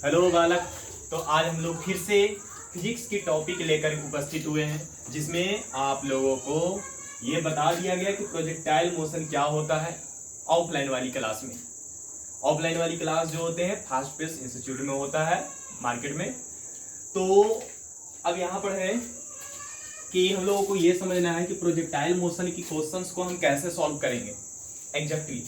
Hello बालक। तो आज हम लोग फिर से फिजिक्स की टॉपिक लेकर उपस्थित हुए हैं, जिसमें आप लोगों को ये बता दिया गया कि प्रोजेक्टाइल मोशन क्या होता है ऑफलाइन वाली क्लास में। ऑफलाइन वाली क्लास जो होते हैं फास्ट पेस इंस्टीट्यूट में होता है मार्केट में। तो अब यहाँ पर है कि हम लोगों को ये समझना है कि प्रोजेक्टाइल मोशन की क्वेश्चंस को हम कैसे सॉल्व करेंगे एग्जैक्टली।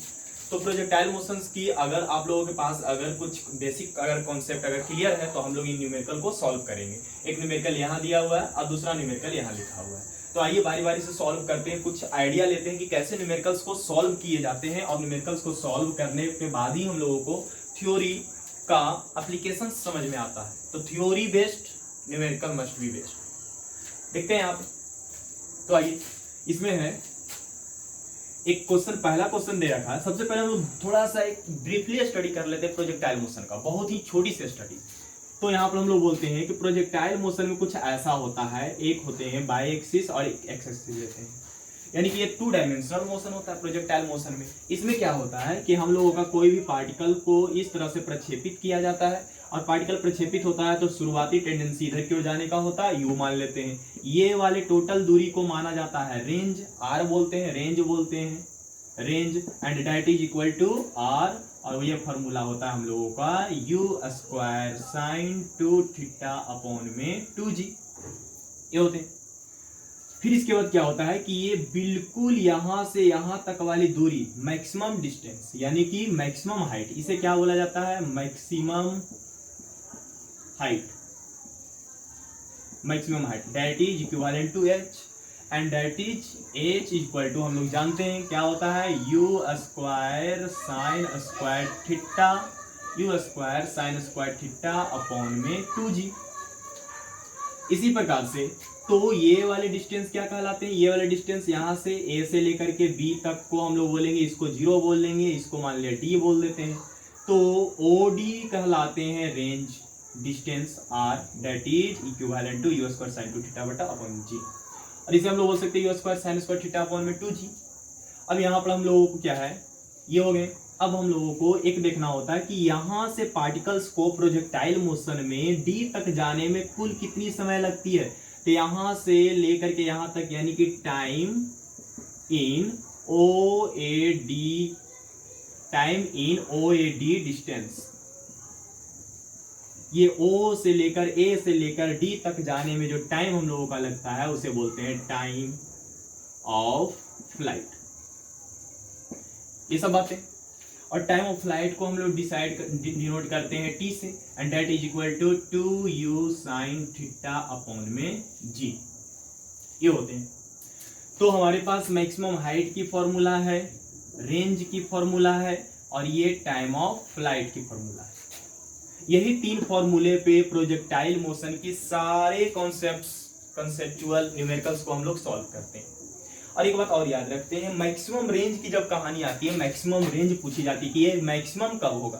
तो प्रोजेक्टाइल मोशंस की अगर आप लोगों के पास अगर कुछ बेसिक अगर कॉन्सेप्ट अगर क्लियर है तो हम लोग इन न्यूमेरिकल को सॉल्व करेंगे। एक न्यूमेरिकल यहाँ दिया हुआ है और दूसरा न्यूमेरिकल यहाँ लिखा हुआ है। तो आइए बारी बारी से सॉल्व करते हैं, कुछ आइडिया लेते हैं कि कैसे न्यूमेरिकल्स को सॉल्व किए जाते हैं, और न्यूमेरिकल्स को सॉल्व करने के बाद ही हम लोगों को थ्योरी का एप्लीकेशन समझ में आता है। तो theory based numerical must be based. देखते हैं आप। तो आइए, इसमें है एक क्वेश्चन, पहला क्वेश्चन दे रखा है। सबसे पहले हम लोग थोड़ा सा एक ब्रीफली स्टडी कर लेते हैं प्रोजेक्टाइल मोशन का, बहुत ही छोटी सी स्टडी। तो यहाँ पर हम लोग बोलते हैं कि प्रोजेक्टाइल मोशन में कुछ ऐसा होता है, एक होते हैं बाई एक्सिस और एक एक्स एक्सिस लेते हैं, यानी कि ये 2 डायमेंशनल मोशन होता है प्रोजेक्टाइल मोशन में। इसमें क्या होता है कि हम लोगों का कोई भी पार्टिकल को इस तरह से प्रक्षेपित किया जाता है, और पार्टिकल प्रक्षेपित होता है तो शुरुआती टेंडेंसी इधर की ओर जाने का होता है, यू मान लेते हैं। ये वाले टोटल दूरी को माना जाता है रेंज, आर बोलते हैं, रेंज बोलते हैं, range, and that is equal to R. और ये फॉर्मूला होता है हम लोगों का u square sine 2 theta upon में 2g, ये होते हैं। फिर इसके बाद क्या होता है कि ये बिल्कुल यहां से यहां तक वाली दूरी मैक्सिमम डिस्टेंस यानी कि मैक्सिमम हाइट, इसे क्या बोला जाता है? Maximum height, maximum height that is equivalent to h, and that is h equal to हम लोग जानते हैं क्या होता है, u square sine square theta, u square sine square theta upon में 2g। इसी प्रकार से तो ये वाले डिस्टेंस क्या कहलाते हैं? ये वाले डिस्टेंस यहाँ से a से लेकर के b तक को हम लोग बोलेंगे, इसको 0 बोल लेंगे, इसको मान लिया d बोल देते हैं। तो OD कहलाते हैं range distance r, that is equivalent to u square sine 2 theta बटा अपॉन g, और इसे हम लोग बोल सकते हैं u square sine square theta upon में 2g। अब यहाँ पर हम लोगों को क्या है, ये हो गए। अब हम लोगों को एक देखना होता है कि यहाँ से पार्टिकल्स को प्रोजेक्टाइल मोशन में d तक जाने में कुल कितनी समय लगती है। तो यहाँ से लेकर के यहाँ तक यानी कि time in OAD, time in OAD distance, ये O से लेकर A से लेकर D तक जाने में जो टाइम हम लोगों का लगता है उसे बोलते हैं टाइम ऑफ फ्लाइट। ये सब बातें, और टाइम ऑफ फ्लाइट को हम लोग डिनोट करते हैं T से, and that is equal to 2u sine theta upon में g, ये होते हैं। तो हमारे पास मैक्सिमम हाइट की फॉर्मूला है, रेंज की फॉर्मूला है, और ये टाइम ऑफ फ्लाइट की फॉर्मूला है। यही 3 फॉर्मूले पे प्रोजेक्टाइल मोशन की सारे कंसेप्चुअल न्यूमेरिकल्स को हम लोग सॉल्व करते हैं। और एक बात और याद रखते हैं, मैक्सिमम रेंज की जब कहानी आती है, मैक्सिमम रेंज पूछी जाती है कि ये मैक्सिमम कब होगा,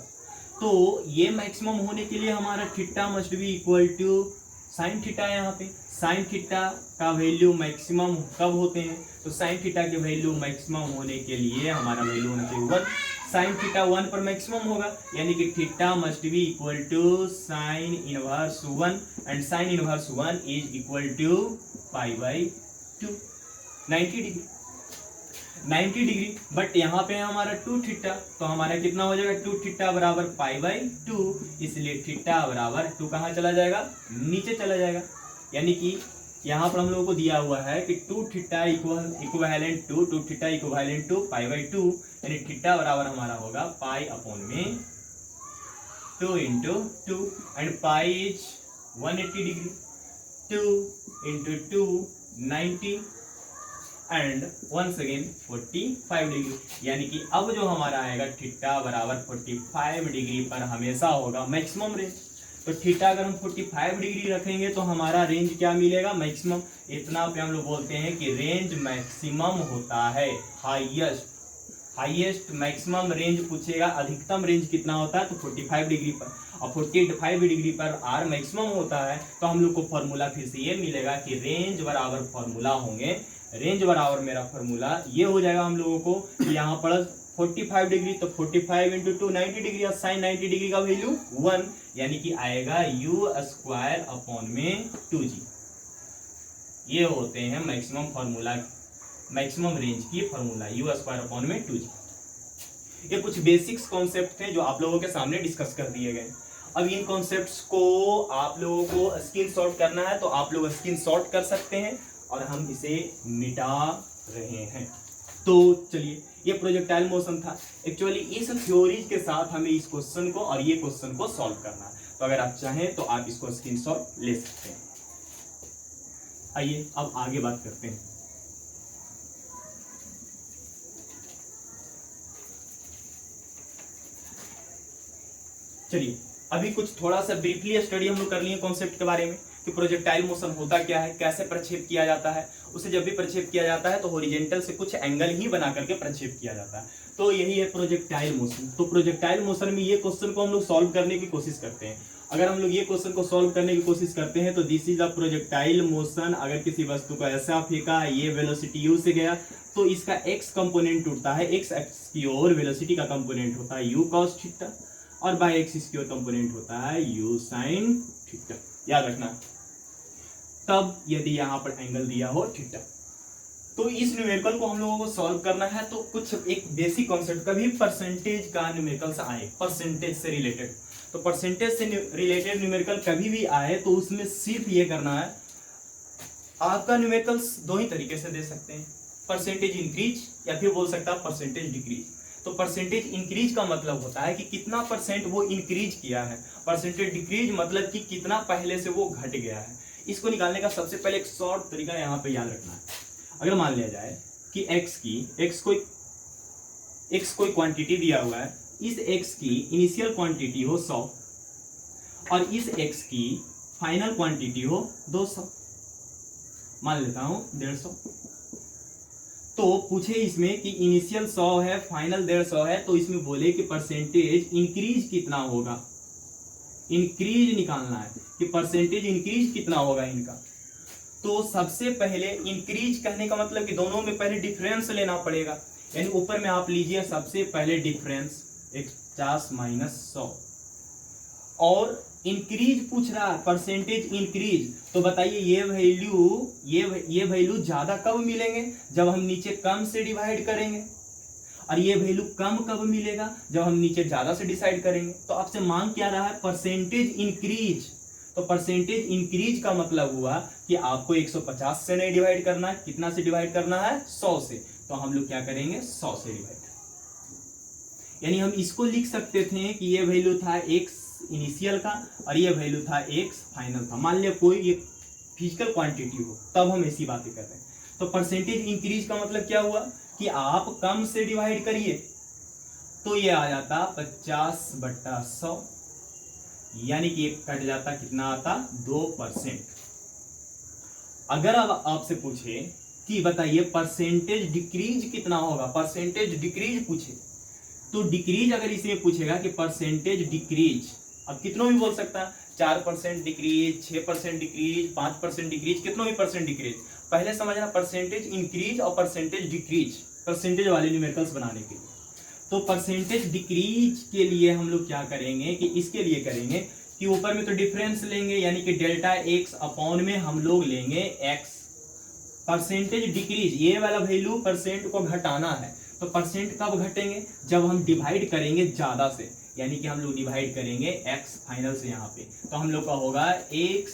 तो ये मैक्सिमम होने के लिए हमारा theta must be equal to sine theta. यहाँ पे साइन थीटा का वैल्यू मैक्सिमम कब होते हैं, तो साइन थीटा के वैल्यू मैक्सिमम होने के लिए हमारा वैल्यू होना चाहिए 1। साइन थीटा 1 पर मैक्सिमम होगा, यानी कि theta must be equal to sine inverse 1, and sine inverse 1 is equal to pi by 2, 90 degree, 90 degree. But यहाँ पे हमारा 2 थीटा, तो हमारा कितना हो जाएगा, 2 थीटा बराबर पाई बाई 2, इसलिए थीटा बराबर 2 कहाँ चला जाएगा, नीचे चला जाएगा। यानी कि यहाँ पर हम लोगों को दिया हुआ है कि 2 theta equivalent to 2 theta equivalent to pi by 2, यानी थीटा बराबर हमारा होगा पाई अपॉन में 2 into 2, and pi is 180 degree, 2 into 2 90, and once again 45 degree. यानी कि अब जो हमारा आएगा थीटा बराबर 45 डिग्री पर हमेशा होगा मैक्सिमम रेंज। तो थीटा अगर हम 45 डिग्री रखेंगे तो हमारा रेंज क्या मिलेगा, मैक्सिमम। इतना पे हम लोग बोलते हैं कि रेंज मैक्सिमम होता है हाईएस्ट। हाईएस्ट मैक्सिमम रेंज पूछेगा, अधिकतम रेंज कितना होता है, तो 45 डिग्री पर, और 45 डिग्री पर आर मैक्सिमम होता है। तो हम लोग को फॉर्मूला फिर से ये मिलेगा कि रेंज बराबर फॉर्मूला होंगे, रेंज बराबर मेरा फॉर्मूला ये हो जाएगा हम लोगों को कि यहाँ पर 45 डिग्री, तो 45 इंटू 2 90 डिग्री, और साइन 90 डिग्री का वैल्यू 1, यानी कि आएगा u स्क्वायर अपॉन में 2g। ये होते हैं मैक्सिमम फार्मूला, मैक्सिमम रेंज की फार्मूला, u स्क्वायर अपॉन में 2g। ये कुछ बेसिक्स कॉन्सेप्ट थे जो आप लोगों के सामने डिस्कस कर दिए गए। अब इन कॉन्सेप्ट्स को आप लोगों को स्क्रीन शॉट करना है, तो आप लोग स्क्रीन शॉट कर सकते हैं, और हम इसे मिटा रहे हैं। तो चलिए, ये प्रोजेक्टाइल मोशन था। एक्चुअली इस थ्योरीज के साथ हमें इस क्वेश्चन को और ये क्वेश्चन को सॉल्व करना है, तो अगर आप चाहें तो आप इसको स्क्रीनशॉट ले सकते हैं। आइए अब आगे बात करते हैं। चलिए, अभी कुछ थोड़ा सा ब्रीफली स्टडी हम लोग कर लिए कॉन्सेप्ट के बारे में कि प्रोजेक्टाइल मोशन होता क्या है, कैसे प्रक्षेप किया जाता है। उसे जब भी प्रक्षेप किया जाता है तो हॉरिजॉन्टल से कुछ एंगल ही बना करके प्रक्षेप किया जाता है, तो यही है प्रोजेक्टाइल मोशन। तो प्रोजेक्टाइल मोशन में ये क्वेश्चन को हम लोग सॉल्व करने की कोशिश करते हैं। अगर हम लोग ये क्वेश्चन को सॉल्व करने की कोशिश करते हैं तो this is a projectile motion. अगर किसी वस्तु को ऐसा फेंका, ये वेलोसिटी u से गया, तो इसका x कंपोनेंट उठता है, x एक्स की ओर वेलोसिटी का कंपोनेंट होता है u cos थीटा, और बाय x इसकी ओर कंपोनेंट होता है u sin थीटा। याद रखना, तब यदि यहाँ पर एंगल दिया हो थीटा। तो इस न्यूमेरिकल को हम लोगों को सॉल्व करना है, तो कुछ एक बेसिक कॉन्सेप्ट, कभी परसेंटेज का न्यूमेरिकल से आए, परसेंटेज से रिलेटेड, तो परसेंटेज से रिलेटेड न्यूमेरिकल कभी भी आए तो उसमें सिर्फ ये करना है, आपका न्यूमेरिकल्स दो ही तरीके से दे सकते हैं, परसेंटेज इंक्रीज या फिर बोल सकता है परसेंटेज डिक्रीज। तो परसेंटेज इंक्रीज का मतलब होता है कि कितना परसेंट वो इंक्रीज किया है, परसेंटेज डिक्रीज मतलब कि कितना पहले से वो घट गया है। इसको निकालने का सबसे पहले एक शॉर्ट तरीका यहाँ पे याद रखना है। अगर मान लिया जाए कि x कोई क्वांटिटी दिया हुआ है, इस x की इनिशियल क्वांटिटी हो 100 और इस x की फाइनल क्वांटिटी हो 200, मान लेता हूं 150। तो पूछे इसमें कि इनिशियल 100 है, फाइनल 150 है, तो इसमें बोले कि परसेंटेज इंक्रीज कितना होगा, इंक्रीज निकालना है कि परसेंटेज इंक्रीज कितना होगा इनका। तो सबसे पहले इंक्रीज कहने का मतलब कि दोनों में पहले डिफरेंस लेना पड़ेगा, यानी ऊपर में आप लीजिए सबसे पहले डिफरेंस 50 माइनस 100, और इंक्रीज पूछ रहा है, परसेंटेज इंक्रीज। तो बताइए ये वैल्यू ज्यादा कब मिलेंगे, जब हम नीचे कम से डिवाइड करेंगे, और ये वैल्यू कम कब मिलेगा, जब हम नीचे ज्यादा से डिसाइड करेंगे। तो आपसे मांग क्या रहा है, परसेंटेज इंक्रीज। तो परसेंटेज इंक्रीज का मतलब हुआ कि आपको 150 से नहीं डिवाइड करना है, कितना से डिवाइड करना है, 100 से। तो हम लोग क्या करेंगे, 100 से डिवाइड। यानी हम इसको लिख सकते थे कि ये वैल्यू था x इनिशियल का और ये वैल्यू था x फाइनल था। मान लिया कोई ये फिजिकल क्वांटिटी हो, तब हम ऐसी बातें कर रहे हैं। तो परसेंटेज इंक्रीज का मतलब क्या हुआ कि आप कम से डिवाइड करिए, तो ये आ जाता 50/100, यानी कि एक कट जाता, कितना आता, 2%। अगर अब आपसे पूछे कि बताइए परसेंटेज डिक्रीज कितना होगा, परसेंटेज डिक्रीज पूछे, तो डिक्रीज अगर इसमें पूछेगा कि परसेंटेज डिक्रीज, अब कितनों भी बोल सकता है, 4% डिक्रीज, 6% डिक्रीज, 5% डिक्रीज, कितनों भी परसेंट डिक्रीज। पहले समझना परसेंटेज इंक्रीज और परसेंटेज डिक्रीज, परसेंटेज वाले न्यूमेरिकल्स बनाने के लिए। तो परसेंटेज डिक्रीज के लिए हम लोग क्या करेंगे कि इसके लिए करेंगे कि ऊपर में तो डिफरेंस लेंगे, यानी कि डेल्टा x अपॉन में हम लोग लेंगे x। परसेंटेज डिक्रीज, ये वाला वैल्यू परसेंट को घटाना है, तो परसेंट कब घटेंगे, जब हम डिवाइड करेंगे ज्यादा से, यानी कि हम लोग डिवाइड करेंगे x फाइनल से यहाँ पे। तो हम लोग का होगा x,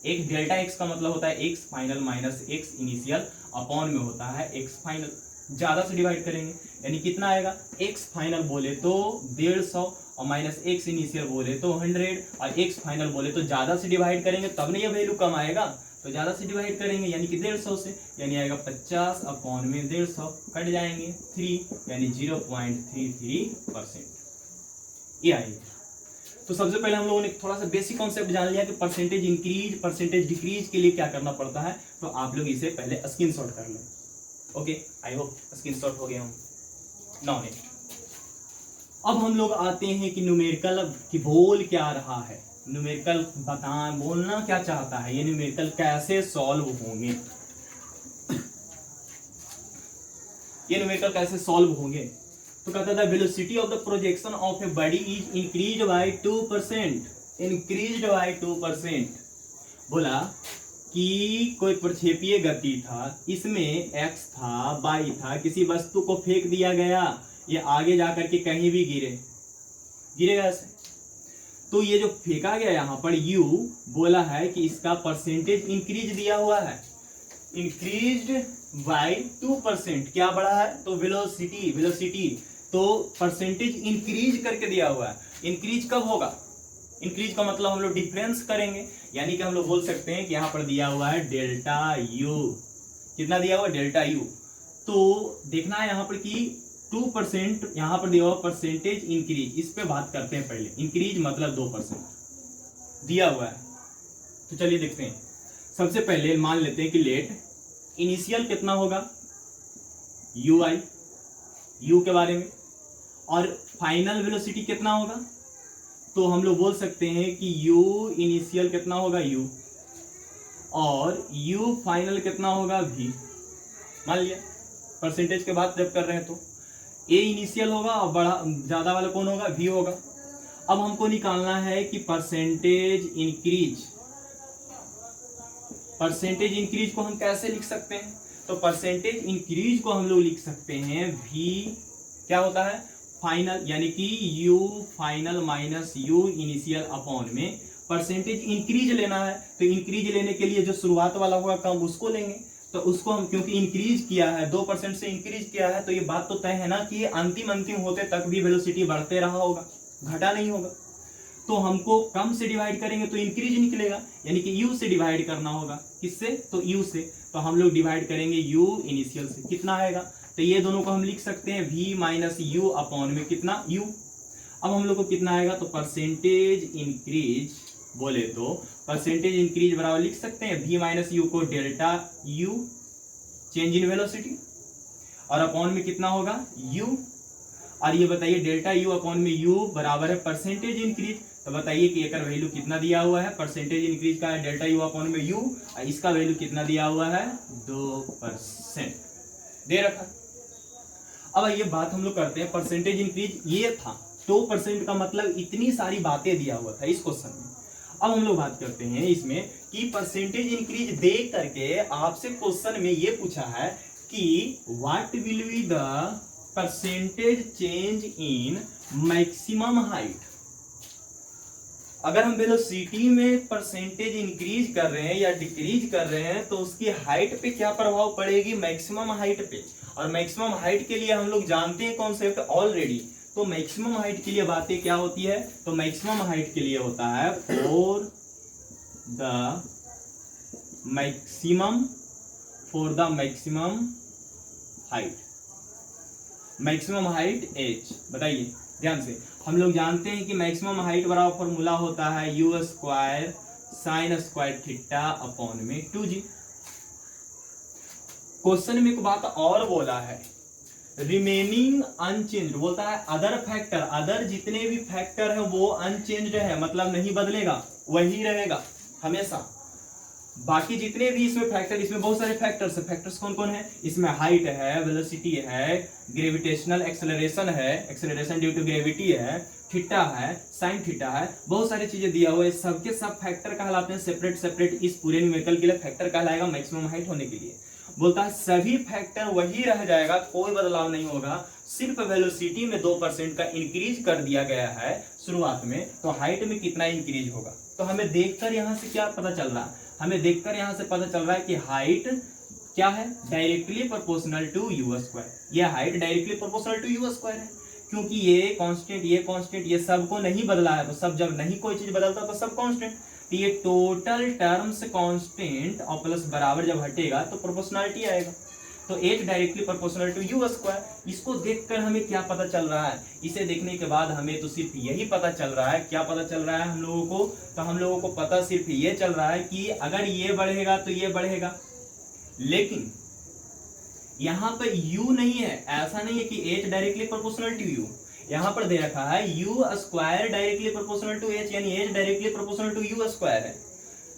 एक डेल्टा x का मतलब होता है x final minus x initial, upon में होता है x फाइनल। ज्यादा से डिवाइड करेंगे यानी कितना आएगा, x फाइनल बोले तो 150 और माइनस x इनिशियल बोले तो 100, और x फाइनल बोले तो ज्यादा से डिवाइड करेंगे तब नहीं ये वैल्यू कम आएगा, तो ज्यादा से डिवाइड करेंगे यानी कि 150 से, यानी आएगा 50 अपॉन में 150, कट जाएंगे 3, यानी 0.33%, ये आएगा। तो सबसे पहले हम लोगों ने थोड़ा सा बेसिक कॉन्सेप्ट जान लिया कि परसेंटेज इंक्रीज, परसेंटेज डिक्रीज के लिए क्या करना पड़ता है। तो आप लोग इसे पहले स्क्रीनशॉट कर लें। ओके, आई होप स्क्रीनशॉट हो गया हम। नाउ नेक्स्ट, अब हम लोग आते हैं कि न्यूमेरिकल की बोल क्या रहा है, न्यूमेरिकल बताएं, बोलना क्या चाहता है, ये न्यूमेरिकल कैसे सॉल्व होंगे, ये न्यूमेरिकल कैसे सॉल्व होंगे। तो कहता था velocity of the projection of a body is increase by 2%, increase by 2%। बोला कि कोई प्रक्षेपीय गति था, इसमें x था, y था, किसी वस्तु को फेंक दिया गया, ये आगे जाकर के कहीं भी गिरेगा ऐसे। तो ये जो फेंका गया यहाँ पर u बोला है कि इसका परसेंटेज इंक्रीज दिया हुआ है, इंक्रीज्ड बाय 2%। क्या बढ़ा है? तो वेलोसिटी तो परसेंटेज इंक्रीज करके दिया हुआ है। इंक्रीज कब होगा? इंक्रीज का मतलब हम लोग डिफरेंस करेंगे, यानी कि हम लोग बोल सकते हैं कि यहाँ पर दिया हुआ है डेल्टा यू। कितना दिया हुआ? Delta U. तो देखना है यहाँ पर कि 2% यहाँ पर दिया हुआ परसेंटेज इंक्रीज, इस पे बात करते हैं पहले। इंक्रीज मतलब 2% दिया हुआ है। तो चलिए देखते हैं। सबसे पहले मान लेते हैं कि लेट इनिशियल कितना होगा, यू आई, यू के बारे में, और फाइनल वेलोसिटी कितना होगा, तो हम लोग बोल सकते हैं कि u इनिशियल कितना होगा u, और u फाइनल कितना होगा v। मान लिया परसेंटेज के बात जब कर रहे हैं तो a इनिशियल होगा और बड़ा ज्यादा वाला कौन होगा? v होगा। अब हमको निकालना है कि परसेंटेज इंक्रीज को हम कैसे लिख सकते हैं? तो परसेंटेज इंक्रीज को हम लोग लिख सकते हैं v क्या होता है? फाइनल, यानी कि u final minus u initial upon में परसेंटेज इंक्रीज लेना है। तो इंक्रीज लेने के लिए जो शुरुआत वाला होगा कम उसको लेंगे। तो उसको हम क्योंकि इंक्रीज किया है, 2% से इंक्रीज किया है, तो ये बात तो तय है ना कि अंतिम होते तक भी वेलोसिटी बढ़ते रहा होगा, घटा नहीं होगा। तो हमको कम से डिवाइड करेंगे तो इंक्रीज निकलेगा, यानी कि u से डिवाइड करना होगा। किससे? तो u से। तो हम लोग डिवाइड करेंगे u इनिशियल से। कितना आएगा? तो ये दोनों को हम लिख सकते हैं v माइनस यू अपॉन में कितना? u। अब हम लोग को कितना आएगा? तो परसेंटेज इंक्रीज बोले तो परसेंटेज इंक्रीज बराबर लिख सकते हैं v माइनस यू को delta u change in velocity, और अपॉन में कितना होगा? u। और ये बताइए डेल्टा u अपॉन में u बराबर है परसेंटेज इंक्रीज। तो बताइए कि एक वैल्यू कितना दिया हुआ है? परसेंटेज इंक्रीज का है डेल्टा u अपॉन में u, और इसका वैल्यू कितना दिया हुआ है? 2% दे रखा। अब ये बात हम लोग करते हैं, परसेंटेज इंक्रीज ये था 2% का मतलब इतनी सारी बातें दिया हुआ था इस क्वेश्चन में। अब हम लोग बात करते हैं इसमें कि परसेंटेज इंक्रीज देख करके आपसे क्वेश्चन में ये पूछा है कि what will be the percentage change in maximum height. अगर हम वेलोसिटी में परसेंटेज इंक्रीज कर रहे हैं या डिक्रीज कर रहे हैं तो उसकी हाइट पे क्या प्रभाव पड़ेगी? मैक्सिमम हाइट पे। और मैक्सिमम हाइट के लिए हम लोग जानते हैं कॉन्सेप्ट ऑलरेडी। तो मैक्सिमम हाइट के लिए बातें क्या होती है? तो मैक्सिमम हाइट के लिए होता है for the maximum height, maximum height h। बताइए ध्यान से, हम लोग जानते हैं कि मैक्सिमम हाइट बराबर फॉर्मूला होता है u square sine square theta upon में 2g। क्वेश्चन में एक बात और बोला है, रिमेनिंग अनचेंज्ड, बोलता है अदर फैक्टर, अदर जितने भी फैक्टर हैं वो अनचेंज्ड है, मतलब नहीं बदलेगा, वही रहेगा हमेशा। बाकी जितने भी इसमें फैक्टर, इसमें बहुत सारे फैक्टर्स है। फैक्टर्स कौन कौन है? इसमें हाइट है, वेलोसिटी है, ग्रेविटेशनल एक्सेलरेशन है, एक्सेलरेशन ड्यू टू ग्रेविटी है, थीटा है, साइन थीटा है, बहुत सारी चीजें दिया हुआ है। सबके सब फैक्टर कहलाते हैं सेपरेट। इस पूरे न्यूमेरिकल के लिए फैक्टर कहलाएगा मैक्सिमम हाइट होने के लिए। बोलता है सभी फैक्टर वही रह जाएगा, कोई बदलाव नहीं होगा, सिर्फ वेलोसिटी में 2% का इंक्रीज कर दिया गया है शुरुआत में। तो हाइट में कितना इंक्रीज होगा? तो हमें देखकर यहाँ से क्या पता चल रहा है? हमें देखकर यहाँ से पता चल रहा है कि हाइट क्या है? Directly proportional to u square. ये height directly proportional to u square है, क्योंकि ये कांस्टेंट ये सबको नहीं बदला है। तो सब जब नहीं कोई चीज बदलता तो सब कांस्टेंट। तो ये टोटल टर्म्स कांस्टेंट और प्लस बराबर जब हटेगा तो प्रोपोर्शनलिटी आएगा। तो h directly proportional to u square. इसको देखकर हमें क्या पता चल रहा है? इसे देखने के बाद हमें तो सिर्फ यही पता चल रहा है, क्या पता चल रहा है हम लोगों को? तो हम लोगों को पता सिर्फ ये चल रहा है कि अगर ये बढ़ेगा तो ये बढ़ेगा, लेकिन यहाँ पर u नहीं है। ऐसा नहीं है कि h directly proportional to u, यहाँ पर दे रखा है u square directly proportional to h, यानी h directly proportional to u square है।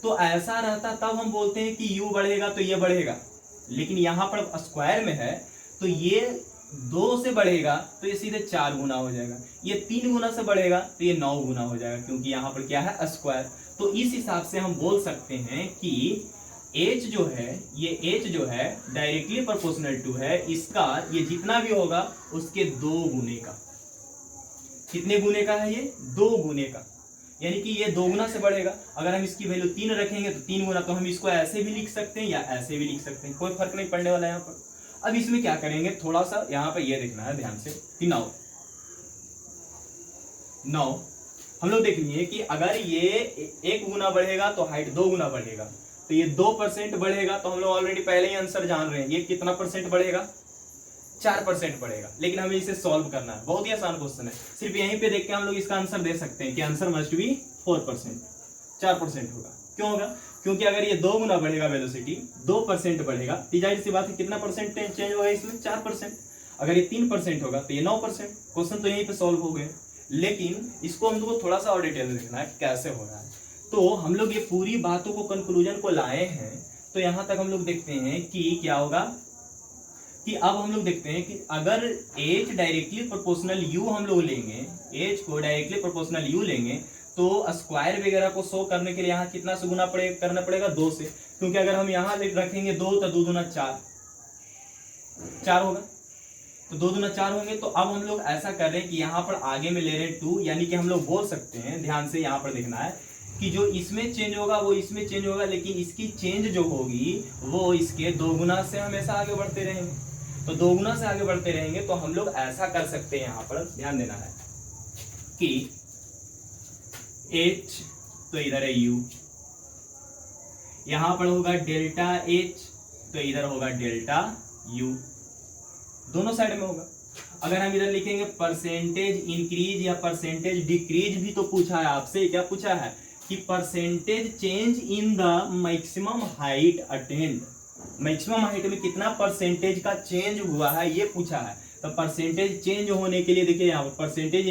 तो ऐसा रहता तब हम बोलते हैं कि u बढ़ेगा तो ये बढ़ेगा, लेकिन यहाँ पर स्क्वायर में है तो ये 2 से बढ़ेगा तो ये सीधे 4 गुना हो जाएगा, ये 3 गुना से बढ़ेगा तो ये 9 गुना हो जाएगा, क्योंकि यहाँ पर क्या है स्क्वायर। तो इस हिसाब से हम बोल सकते हैं कि h जो है, ये h जो है डायरेक्टली प्रोपोर्शनल टू है इसका, ये जितना भी होगा उसके 2 गुने का। कितने गुने का है ये? 2 गुने का, यानी कि ये 2 गुना से बढ़ेगा। अगर हम इसकी वैल्यू 3 रखेंगे तो 3 गुना, तो हम इसको ऐसे भी लिख सकते हैं या ऐसे भी लिख सकते हैं, कोई फर्क नहीं पड़ने वाला है यहाँ पर। अब इसमें क्या करेंगे, थोड़ा सा यहाँ पे ये देखना है ध्यान से कि नाउ हम लोग देखेंगे कि अगर ये 1 गुना बढ़ेगा तो हाइट 2 गुना बढ़ेगा, तो ये 2% बढ़ेगा। तो हम लोग ऑलरेडी पहले ही आंसर जान रहे हैं, ये कितना परसेंट बढ़ेगा? 4% बढ़ेगा। लेकिन हमें इसे सॉल्व करना है, बहुत ही आसान क्वेश्चन है। सिर्फ यहीं पे देख के हम लोग इसका आंसर दे सकते हैं कि आंसर मस्ट बी 4%, 4% होगा। क्यों होगा? क्योंकि अगर ये 2 गुना बढ़ेगा, वेलोसिटी 2% बढ़ेगा, तो जाहिर सी बात है कितना परसेंट चेंज होगा इसमें? 4%। अगर ये 3% होगा तो ये 9%। क्वेश्चन तो यहीं पे सॉल्व हो गए, लेकिन इसको हम लोग को थोड़ा सा और डिटेल में देखना है कैसे हो रहा है। तो हम लोग ये पूरी बातों को कंक्लूजन को लाए हैं, तो यहां तक हम लोग देखते हैं कि क्या होगा कि अब हम लोग देखते हैं कि अगर h डायरेक्टली प्रोपोर्शनल u हम लोग लेंगे, h को डायरेक्टली प्रोपोर्शनल u लेंगे, तो स्क्वायर वगैरह को शो करने के लिए यहाँ कितना से गुना करना पड़ेगा? 2 से, क्योंकि अगर हम यहाँ रखेंगे 2 तो 2 दूना 4 होगा, तो 2 दूना 4 होंगे। तो अब हम लोग ऐसा कर रहे हैं कि यहाँ पर आगे में ले रहे हैं 2, यानी कि हम लोग बोल सकते हैं, ध्यान से यहाँ पर देखना है कि जो इसमें चेंज होगा वो इसमें चेंज होगा, लेकिन इसकी चेंज जो होगी वो इसके 2 गुना से हमेशा आगे बढ़ते रहेंगे। तो 2 गुना से आगे बढ़ते रहेंगे, तो हम लोग ऐसा कर सकते हैं, यहाँ पर ध्यान देना है कि h तो इधर है u, यहां पर होगा डेल्टा h तो इधर होगा डेल्टा u, दोनों साइड में होगा। अगर हम इधर लिखेंगे परसेंटेज इंक्रीज या परसेंटेज डिक्रीज, भी तो पूछा है आपसे, क्या पूछा है कि percentage change in the maximum height attend, maximum height में कितना परसेंटेज का चेंज हुआ है ये पूछा है। तो परसेंटेज चेंज होने के लिए देखिए यहाँ पर परसेंटेज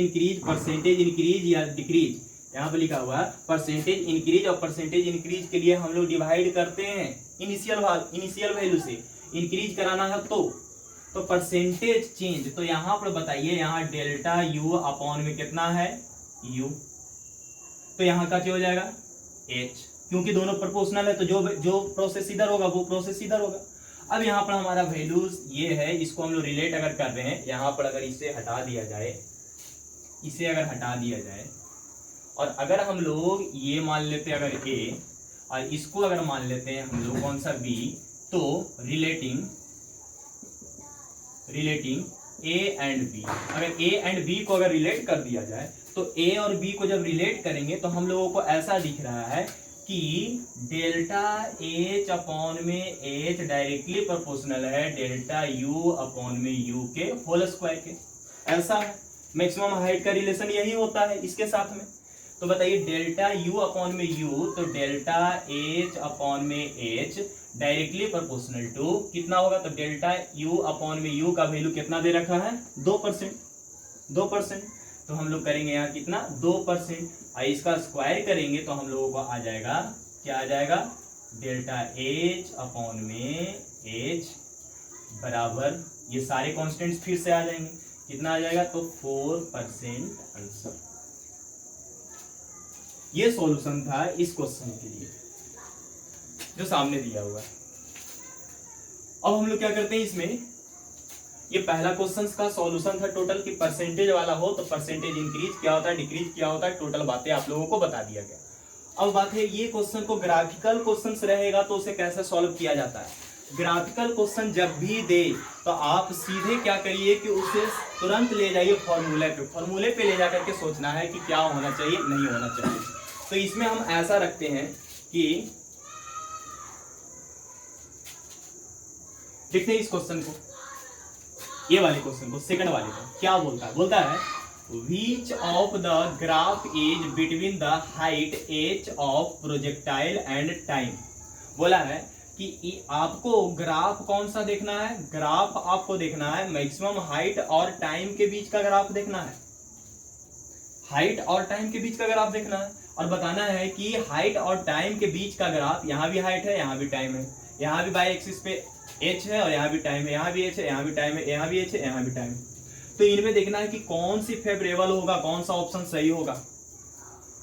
इंक्रीज या डिक्रीज, यहाँ पे लिखा हुआ है परसेंटेज इंक्रीज, और परसेंटेज इंक्रीज के लिए हम लोग डिवाइड करते हैं इनिशियल वैल्यू से, इंक्रीज कराना है तो परसेंटेज चेंज, तो यहाँ पर बताइए, यहाँ डेल्टा यू अपॉन में कितना है? यू, तो यहाँ का क्या हो जाएगा? h, क्योंकि दोनों प्रोपोर्शनल है, तो जो प्रोसेस इधर होगा वो प्रोसेस इधर होगा। अब यहाँ पर हमारा वैल्यूज ये है, इसको हम लोग रिलेट अगर कर रहे हैं, यहाँ पर अगर इसे हटा दिया जाए, इसे अगर हटा दिया जाए, और अगर हम लोग ये मान लेते हैं अगर a, और इसको अगर मान लेते हैं हम लोग कौन सा b, तो रिलेटिंग a एंड b, अगर a एंड b को अगर रिलेट कर दिया जाए, तो a और b को जब रिलेट करेंगे तो हम लोगों को ऐसा दिख रहा है कि डेल्टा h अपॉन में h डायरेक्टली प्रोपोर्शनल है डेल्टा u अपॉन में u के होल स्क्वायर के। ऐसा है, मैक्सिमम हाइट का रिलेशन यही होता है इसके साथ में। तो बताइए डेल्टा u अपॉन में u, तो डेल्टा h अपॉन में h डायरेक्टली प्रोपोर्शनल टू कितना होगा? तो डेल्टा u अपॉन में u का वैल्यू कितना दे रखा है? 2%। तो हम लोग करेंगे यहाँ कितना? 2%, और इसका स्क्वायर करेंगे तो हम लोगों को आ जाएगा, क्या आ जाएगा? डेल्टा h अपॉन में h बराबर, ये सारे कॉन्स्टेंट्स फिर से आ जाएंगे, कितना आ जाएगा? तो 4% आंसर। ये सॉल्यूशन था इस क्वेश्चन के लिए जो सामने दिया हुआ है। अब हम लोग क्या करते हैं इसमें, ये पहला क्वेश्चन का सॉल्यूशन था टोटल कि परसेंटेज वाला हो तो परसेंटेज इंक्रीज क्या होता है, डिक्रीज क्या होता है, टोटल बातें आप लोगों को बता दिया गया। अब बात है ये क्वेश्चन को ग्राफिकल क्वेश्चन रहेगा तो उसे कैसे सॉल्व किया जाता है। ग्राफिकल क्वेश्चन जब भी दे तो आप सीधे क्या करिए कि उसे तुरंत ले जाइए फॉर्मूले पे ले जाकर के सोचना है कि क्या होना चाहिए, नहीं होना चाहिए। तो इसमें हम ऐसा रखते हैं कि देखते हैं इस क्वेश्चन को, ये वाले क्वेश्चन को, सेकंड वाले को क्या बोलता है which of the graph is between the height h of projectile and time. बोला है कि आपको ग्राफ कौन सा देखना है, ग्राफ आपको देखना है मैक्सिमम हाइट और टाइम के बीच का ग्राफ देखना है, हाइट और टाइम के बीच का ग्राफ देखना है, और बताना है कि हाइट और टाइम के बीच का ग्राफ, यहाँ भी हाइट है यहाँ भी टाइम है, यहाँ भी बाई एक्सिस पे h है और यहाँ भी टाइम है, यहाँ भी h है, यहाँ भी टाइम है, यहाँ भी h है, यहाँ भी टाइम है। तो इनमें देखना है कि कौन सी फेवरेबल होगा, कौन सा ऑप्शन सही होगा।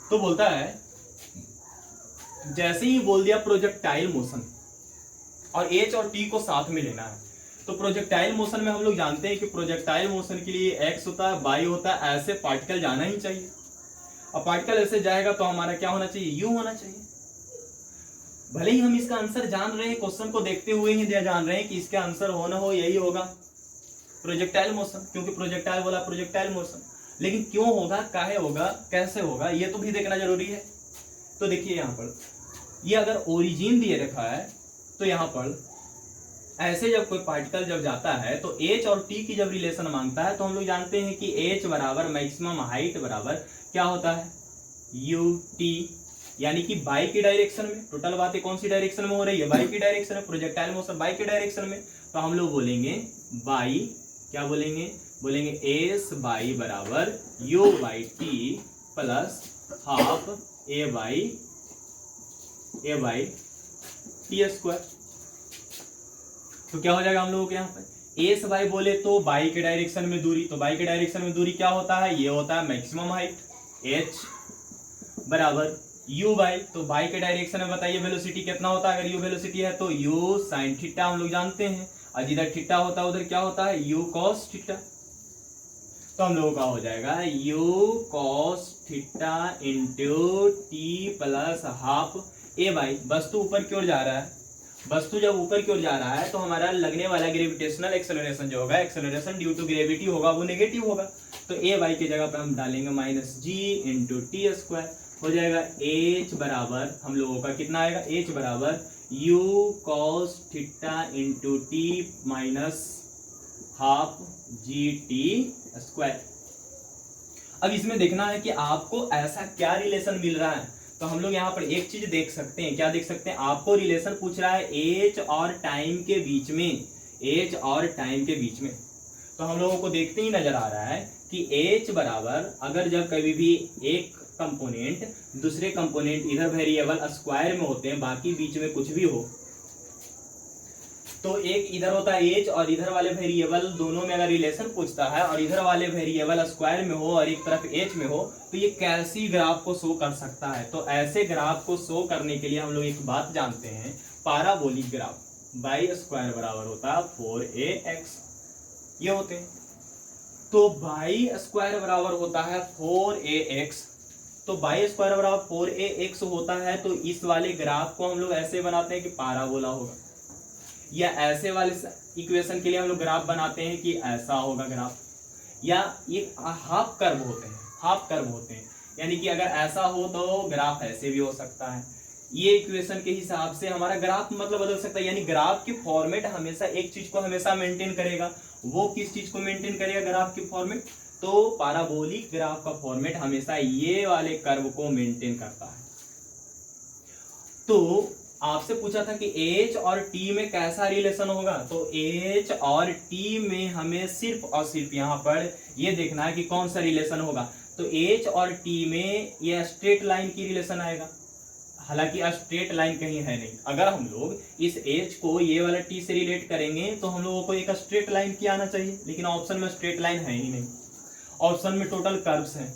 तो बोलता है जैसे ही बोल दिया प्रोजेक्टाइल मोशन और h और t को साथ में लेना है, तो प्रोजेक्टाइल मोशन में हम लोग जानते हैं कि प्रोजेक्टाइल मोशन के लिए x होता है, y होता है, ऐसे पार्टिकल जाना ही चाहिए। अब पार्टिकल ऐसे जाएगा तो हमारा क्या होना चाहिए, u होना चाहिए। भले ही हम इसका आंसर जान रहे हैं, क्वेश्चन को देखते हुए ही जान रहे हैं कि इसका आंसर हो ना हो यही होगा, प्रोजेक्टाइल मोशन, क्योंकि प्रोजेक्टाइल बोला प्रोजेक्टाइल मोशन। लेकिन क्यों होगा, काहे होगा, कैसे होगा, ये तो भी देखना जरूरी है। तो देखिए यहाँ पर ये अगर ओरिजिन दिए रखा है तो यहाँ पर ऐसे जब कोई पार्टिकल जब जाता है तो h और t की जब रिलेशन मांगता है तो हम लोग जानते हैं कि h बराबर मैक्सिमम हाइट बराबर क्या होता है, ut, यानी कि बाई की डायरेक्शन में। टोटल बातें कौन सी डायरेक्शन में हो रही है, बाई की डायरेक्शन में, प्रोजेक्टाइल मोशन बाई की डायरेक्शन में। तो हम लोग बोलेंगे बाई, क्या बोलेंगे, बोलेंगे s बाई बराबर u by t plus half a by T square. तो क्या हो जाएगा हम लोगों के यहाँ पर, एस बाई बोले तो बाई के डायरेक्शन में दूरी, तो बाई के डायरेक्शन में दूरी क्या होता है, ये होता है मैक्सिमम हाइट, h बराबर u बाई, तो बाई के डायरेक्शन में बताइए वेलोसिटी कितना होता है, अगर u वेलोसिटी है तो u साइन थीटा हम लोग जानते हैं, और जिधर थीटा होता है उधर क्या होता है, u cos थीटा। तो हम लोगों का हो जाएगा u cos theta into T plus half a by, वस्तु ऊपर की ओर जा रहा है, वस्तु जब ऊपर की ओर जा रहा है तो हमारा लगने वाला ग्रेविटेशनल एक्सेलरेशन जो होगा, एक्सेलरेशन ड्यू टू ग्रेविटी होगा, वो नेगेटिव होगा। तो a बाई की जगह पर हम डालेंगे minus g into T square, हो जाएगा h बराबर हम लोगों का कितना आएगा, h बराबर u cos theta into T minus half G T square. अब इसमें देखना है कि आपको ऐसा क्या रिलेशन मिल रहा है। तो हम लोग यहाँ पर एक चीज देख सकते हैं, क्या देख सकते हैं, आपको रिलेशन पूछ रहा है एज और टाइम के बीच में, एज और टाइम के बीच में। तो हम लोगों को देखते ही नजर आ रहा है कि एज बराबर अगर जब कभी भी एक कंपोनेंट दूसरे कंपोनेंट इधर वेरिएबल स्क्वायर में होते हैं, बाकी बीच में कुछ भी हो, तो एक इधर होता है एज और इधर वाले वेरिएबल दोनों में अगर रिलेशन पूछता है और इधर वाले वेरिएबल स्क्वायर में हो और एक तरफ एच में हो, तो ये कैसी ग्राफ को शो कर सकता है। तो ऐसे ग्राफ को शो करने के लिए हम लोग एक बात जानते हैं, पैराबोलिक ग्राफ, बाई स्क्वायर बराबर होता है 4ax, ये होते हैं। तो बाई स्क्वायर बराबर होता है 4ax, तो बाई स्क्वायर बराबर 4ax होता है, तो इस वाले ग्राफ को हम लोग ऐसे बनाते हैं कि पैराबोला होगा, या ऐसे वाले इक्वेशन के लिए हम लोग ग्राफ बनाते हैं कि ऐसा होगा ग्राफ, या ये हाफ कर्व होते हैं, हाफ कर्व होते हैं, यानी कि अगर ऐसा हो तो ग्राफ ऐसे भी हो सकता है। ये इक्वेशन के हिसाब से हमारा ग्राफ मतलब बदल सकता है, यानी ग्राफ की फॉर्मेट हमेशा एक चीज को हमेशा मेंटेन करेगा। वो किस चीज को मेंटेन करेगा ग्राफ की फॉर्मेट, तो पैराबोलिक ग्राफ का फॉर्मेट हमेशा ये वाले कर्व को मेंटेन करता है। तो आपसे पूछा था कि H और T में कैसा रिलेशन होगा, तो H और T में हमें सिर्फ और सिर्फ यहाँ पर ये देखना है कि कौन सा रिलेशन होगा। तो H और T में ये स्ट्रेट लाइन की रिलेशन आएगा, हालांकि स्ट्रेट लाइन कहीं है नहीं। अगर हम लोग इस H को ये वाला T से रिलेट करेंगे तो हम लोगों को एक स्ट्रेट लाइन की आना चाहिए, लेकिन ऑप्शन में स्ट्रेट लाइन है ही नहीं, ऑप्शन में टोटल कर्व्स हैं।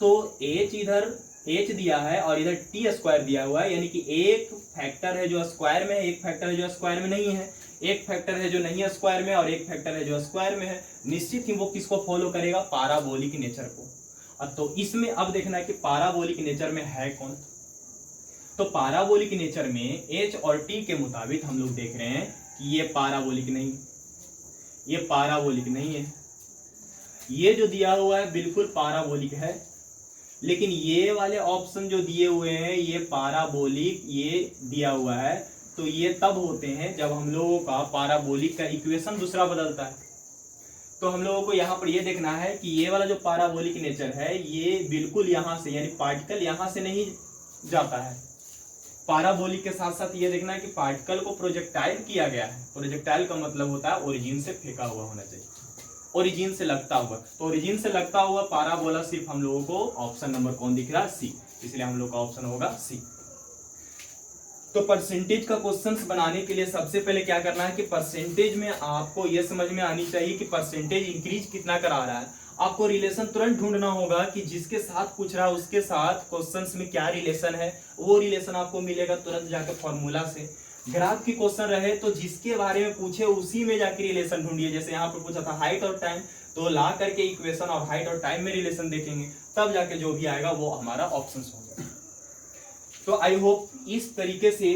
तो H इधर h दिया है और इधर टी स्क्वायर दिया हुआ है, यानी कि एक फैक्टर है जो स्क्वायर में है, एक फैक्टर है जो स्क्वायर में नहीं है, एक फैक्टर है जो नहीं है स्क्वायर में और एक फैक्टर है जो स्क्वायर में है। निश्चित ही वो किसको फॉलो करेगा, पैराबोलिक नेचर को। तो इसमें अब देखना है कि पैराबोलिक नेचर में है कौन। तो पैराबोलिक नेचर में h और t के मुताबिक हम लोग देख रहे हैं कि ये पैराबोलिक नहीं, ये पैराबोलिक नहीं है। ये जो दिया हुआ है बिल्कुल पैराबोलिक है, लेकिन ये वाले ऑप्शन जो दिए हुए हैं ये पैराबोलिक ये दिया हुआ है, तो ये तब होते हैं जब हम लोगों का पैराबोलिक का इक्वेशन दूसरा बदलता है। तो हम लोगों को यहाँ पर ये देखना है कि ये वाला जो पैराबोलिक नेचर है ये बिल्कुल यहाँ से, यानी पार्टिकल यहाँ से नहीं जाता है। पैराबोलिक के साथ साथ ये देखना है कि पार्टिकल को प्रोजेक्टाइल किया गया है। प्रोजेक्टाइल का मतलब होता है ओरिजिन से फेंका हुआ होना चाहिए, ओरिजिन से लगता हुआ। तो ओरिजिन से लगता हुआ पैराबोला सिर्फ हम लोगों को ऑप्शन नंबर कौन दिख रहा है, सी, इसलिए हम लोग का ऑप्शन होगा सी। तो परसेंटेज का क्वेश्चंस बनाने के लिए सबसे पहले क्या करना है कि परसेंटेज में आपको ये समझ में आनी चाहिए कि परसेंटेज इंक्रीज कितना करा रहा है। आपको रिलेशन तुरंत ढूंढना होगा कि जिसके साथ पूछ रहा है उसके साथ क्वेश्चंस में क्या रिलेशन है, वो रिलेशन आपको मिलेगा तुरंत जाकर फॉर्मूला से। ग्राफ की क्वेश्चन रहे तो जिसके बारे में पूछे उसी में जाके रिलेशन ढूंढिए। जैसे यहाँ पर पूछा था हाइट और टाइम, तो ला करके इक्वेशन और हाइट और टाइम में रिलेशन देखेंगे, तब जाके जो भी आएगा वो हमारा ऑप्शन होगा। तो आई होप इस तरीके से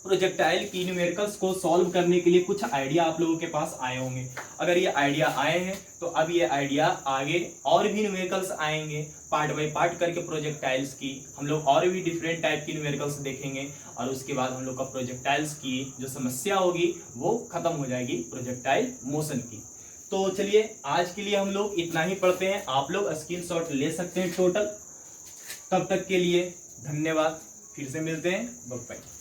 प्रोजेक्टाइल की न्यूमेरिकल्स को सॉल्व करने के लिए कुछ आइडिया आप लोगों के पास आए होंगे। अगर ये आइडिया आए हैं तो अब ये आइडिया आगे और भी न्यूमेरिकल्स आएंगे, पार्ट बाय पार्ट करके प्रोजेक्टाइल्स की हम लोग और भी डिफरेंट टाइप की न्यूमेरिकल्स देखेंगे, और उसके बाद हम लोग का प्रोजेक्टाइल्स की जो समस्या होगी वो खत्म हो जाएगी प्रोजेक्टाइल मोशन की। तो चलिए आज के लिए हम लोग इतना ही पढ़ते हैं। आप लोग स्क्रीनशॉट ले सकते हैं टोटल। तब तक के लिए धन्यवाद, फिर से मिलते हैं, बाय बाय।